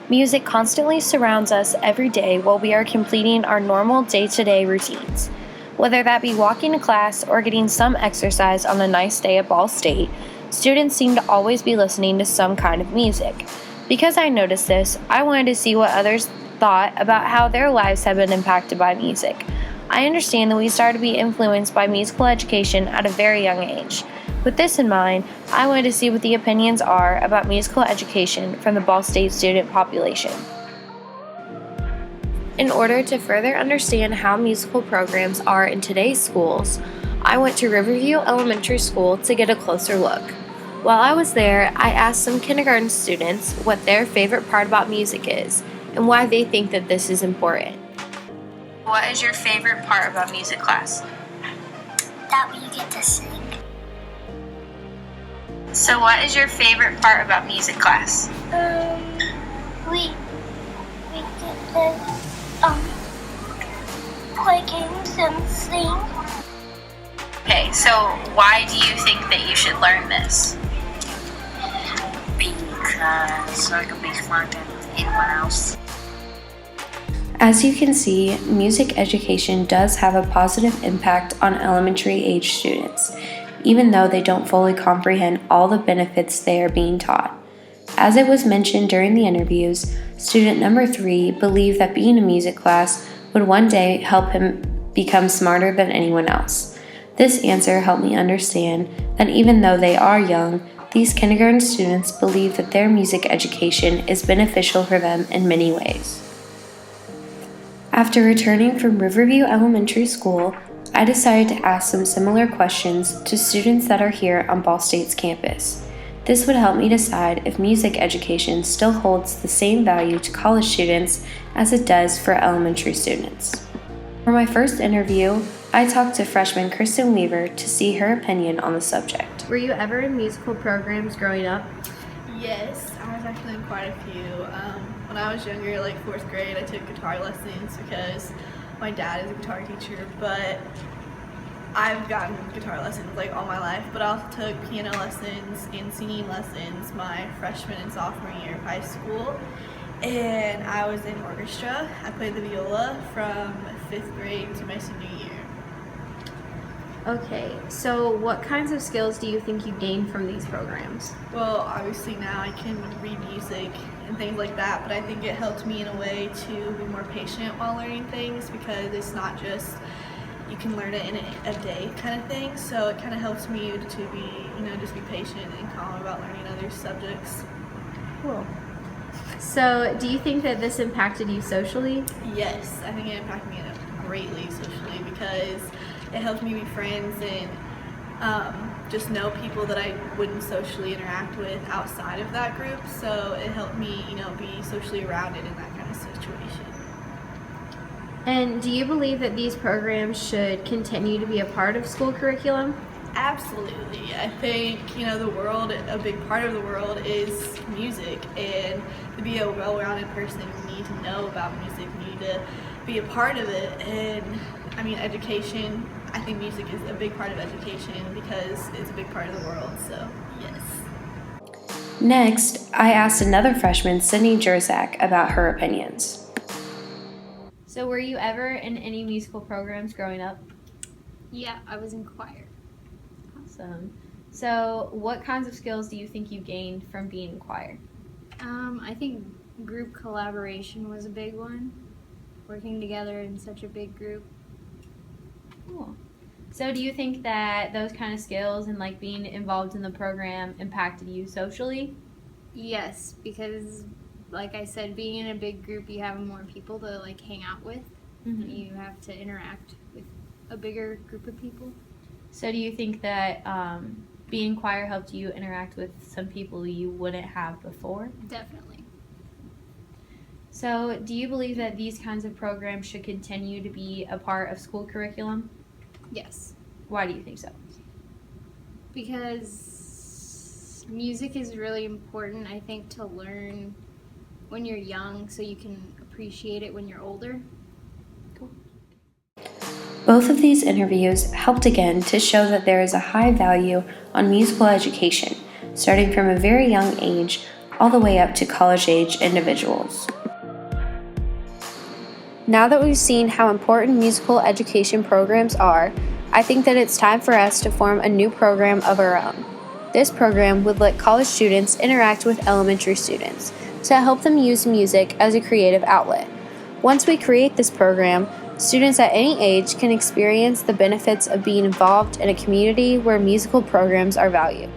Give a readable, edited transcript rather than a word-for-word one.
Music constantly surrounds us every day while we are completing our normal day-to-day routines. Whether that be walking to class or getting some exercise on a nice day at Ball State, students seem to always be listening to some kind of music. Because I noticed this, I wanted to see what others thought about how their lives have been impacted by music. I understand that we start to be influenced by musical education at a very young age. With this in mind, I wanted to see what the opinions are about musical education from the Ball State student population. In order to further understand how musical programs are in today's schools, I went to Riverview Elementary School to get a closer look. While I was there, I asked some kindergarten students what their favorite part about music is and why they think that this is important. What is your favorite part about music class? That we get to sing. So what is your favorite part about music class? We get to play games and sing. Okay, so why do you think that you should learn this? Because I can be smarter than anyone else. As you can see, music education does have a positive impact on elementary age students, even though they don't fully comprehend all the benefits they are being taught. As it was mentioned during the interviews, student number 3 believed that being in music class would one day help him become smarter than anyone else. This answer helped me understand that even though they are young, these kindergarten students believe that their music education is beneficial for them in many ways. After returning from Riverview Elementary School, I decided to ask some similar questions to students that are here on Ball State's campus. This would help me decide if music education still holds the same value to college students as it does for elementary students. For my first interview, I talked to freshman Kristen Weaver to see her opinion on the subject. Were you ever in musical programs growing up? Yes, I was actually in quite a few. When I was younger, like 4th grade, I took guitar lessons because my dad is a guitar teacher, but I've gotten guitar lessons like all my life, but I also took piano lessons and singing lessons my freshman and sophomore year of high school, and I was in orchestra. I played the viola from 5th grade to my senior year. Okay, so what kinds of skills do you think you gained from these programs? Well, obviously now I can read music and things like that, but I think it helped me in a way to be more patient while learning things, because it's not just you can learn it in a day kind of thing. So it kind of helps me to be, just be patient and calm about learning other subjects. Cool. So do you think that this impacted you socially? Yes, I think it impacted me greatly socially, because it helped me be friends and just know people that I wouldn't socially interact with outside of that group. So it helped me, be socially rounded in that kind of situation. And do you believe that these programs should continue to be a part of school curriculum? Absolutely. I think, the world, a big part of the world is music, and to be a well-rounded person, you need to know about music, you need to be a part of it. And education, I think music is a big part of education because it's a big part of the world, so yes. Next, I asked another freshman, Sydney Jerzak, about her opinions. So were you ever in any musical programs growing up? Yeah, I was in choir. Awesome. So what kinds of skills do you think you gained from being in choir? I think group collaboration was a big one. Working together in such a big group. Cool. So do you think that those kind of skills and being involved in the program impacted you socially? Yes, because like I said, being in a big group, you have more people to hang out with. Mm-hmm. You have to interact with a bigger group of people. So do you think that being in choir helped you interact with some people you wouldn't have before? Definitely. So do you believe that these kinds of programs should continue to be a part of school curriculum? Yes. Why do you think so? Because music is really important, I think, to learn when you're young so you can appreciate it when you're older. Cool. Both of these interviews helped again to show that there is a high value on musical education, starting from a very young age all the way up to college-age individuals. Now that we've seen how important musical education programs are, I think that it's time for us to form a new program of our own. This program would let college students interact with elementary students to help them use music as a creative outlet. Once we create this program, students at any age can experience the benefits of being involved in a community where musical programs are valued.